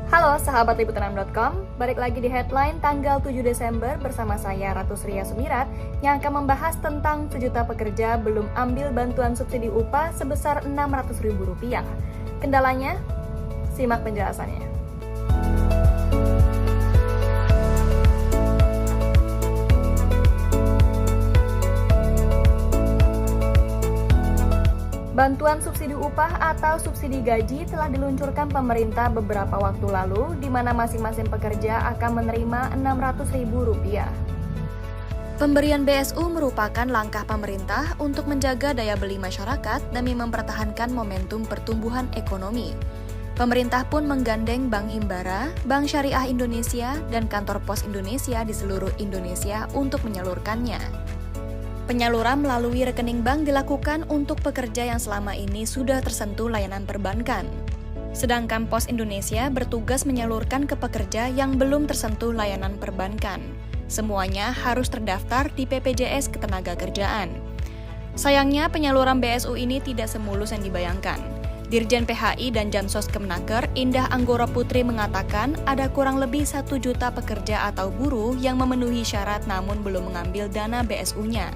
Halo sahabat liputan6.com, balik lagi di headline tanggal 7 Desember bersama saya Ratu Sria Sumirat yang akan membahas tentang sejuta pekerja belum ambil bantuan subsidi upah sebesar Rp600.000. Kendalanya? Simak penjelasannya. Bantuan subsidi upah atau subsidi gaji telah diluncurkan pemerintah beberapa waktu lalu, di mana masing-masing pekerja akan menerima Rp600.000. Pemberian BSU merupakan langkah pemerintah untuk menjaga daya beli masyarakat demi mempertahankan momentum pertumbuhan ekonomi. Pemerintah pun menggandeng Bank Himbara, Bank Syariah Indonesia, dan Kantor Pos Indonesia di seluruh Indonesia untuk menyalurkannya. Penyaluran melalui rekening bank dilakukan untuk pekerja yang selama ini sudah tersentuh layanan perbankan. Sedangkan Pos Indonesia bertugas menyalurkan ke pekerja yang belum tersentuh layanan perbankan. Semuanya harus terdaftar di BPJS Ketenagakerjaan. Sayangnya penyaluran BSU ini tidak semulus yang dibayangkan. Dirjen PHI dan Jamsos Kemenaker, Indah Anggoro Putri mengatakan ada kurang lebih 1 juta pekerja atau buruh yang memenuhi syarat namun belum mengambil dana BSU-nya.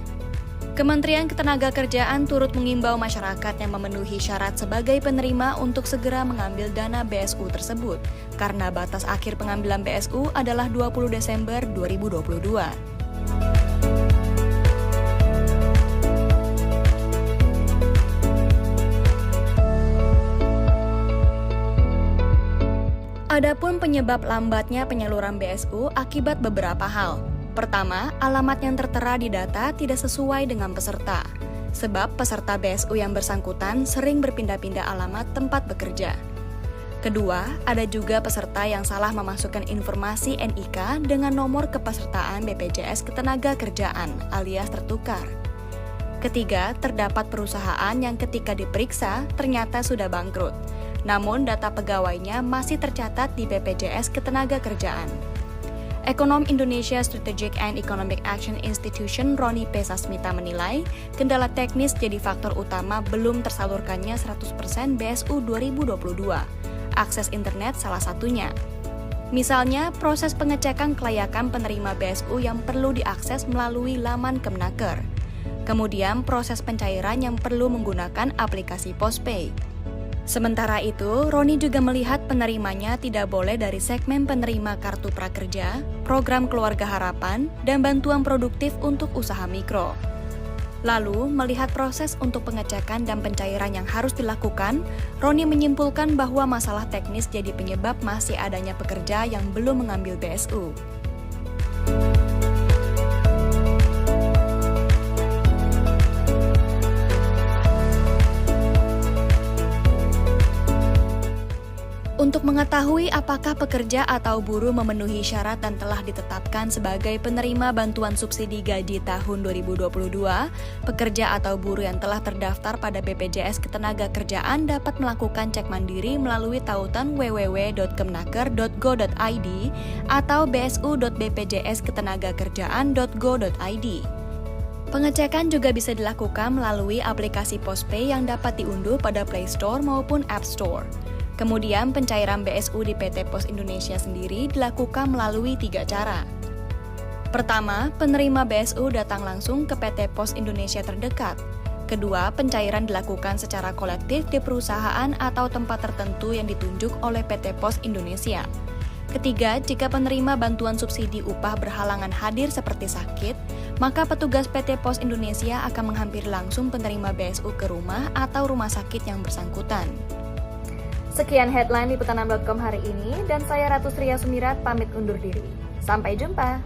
Kementerian Ketenagakerjaan turut mengimbau masyarakat yang memenuhi syarat sebagai penerima untuk segera mengambil dana BSU tersebut, karena batas akhir pengambilan BSU adalah 20 Desember 2022. Adapun penyebab lambatnya penyaluran BSU akibat beberapa hal. Pertama, alamat yang tertera di data tidak sesuai dengan peserta. Sebab peserta BSU yang bersangkutan sering berpindah-pindah alamat tempat bekerja. Kedua, ada juga peserta yang salah memasukkan informasi NIK dengan nomor kepesertaan BPJS Ketenagakerjaan alias tertukar. Ketiga, terdapat perusahaan yang ketika diperiksa ternyata sudah bangkrut. Namun data pegawainya masih tercatat di BPJS Ketenagakerjaan. Ekonom Indonesia Strategic and Economic Action Institution Roni P. Sasmita menilai, kendala teknis jadi faktor utama belum tersalurkannya 100% BSU 2022. Akses internet salah satunya. Misalnya, proses pengecekan kelayakan penerima BSU yang perlu diakses melalui laman Kemenaker. Kemudian, proses pencairan yang perlu menggunakan aplikasi Postpay. Sementara itu, Roni juga melihat penerimanya tidak boleh dari segmen penerima kartu prakerja, program keluarga harapan, dan bantuan produktif untuk usaha mikro. Lalu, melihat proses untuk pengecekan dan pencairan yang harus dilakukan, Roni menyimpulkan bahwa masalah teknis jadi penyebab masih adanya pekerja yang belum mengambil BSU. Untuk mengetahui apakah pekerja atau buruh memenuhi syarat dan telah ditetapkan sebagai penerima bantuan subsidi gaji tahun 2022, pekerja atau buruh yang telah terdaftar pada BPJS Ketenagakerjaan dapat melakukan cek mandiri melalui tautan www.kemenaker.go.id atau bsu.bpjsketenagakerjaan.go.id. Pengecekan juga bisa dilakukan melalui aplikasi Postpay yang dapat diunduh pada Play Store maupun App Store. Kemudian pencairan BSU di PT Pos Indonesia sendiri dilakukan melalui 3 cara. Pertama, penerima BSU datang langsung ke PT Pos Indonesia terdekat. Kedua, pencairan dilakukan secara kolektif di perusahaan atau tempat tertentu yang ditunjuk oleh PT Pos Indonesia. Ketiga, jika penerima bantuan subsidi upah berhalangan hadir seperti sakit, maka petugas PT Pos Indonesia akan menghampiri langsung penerima BSU ke rumah atau rumah sakit yang bersangkutan. Sekian headline liputan6.com hari ini, dan saya Ratu Sria Sumirat pamit undur diri. Sampai jumpa!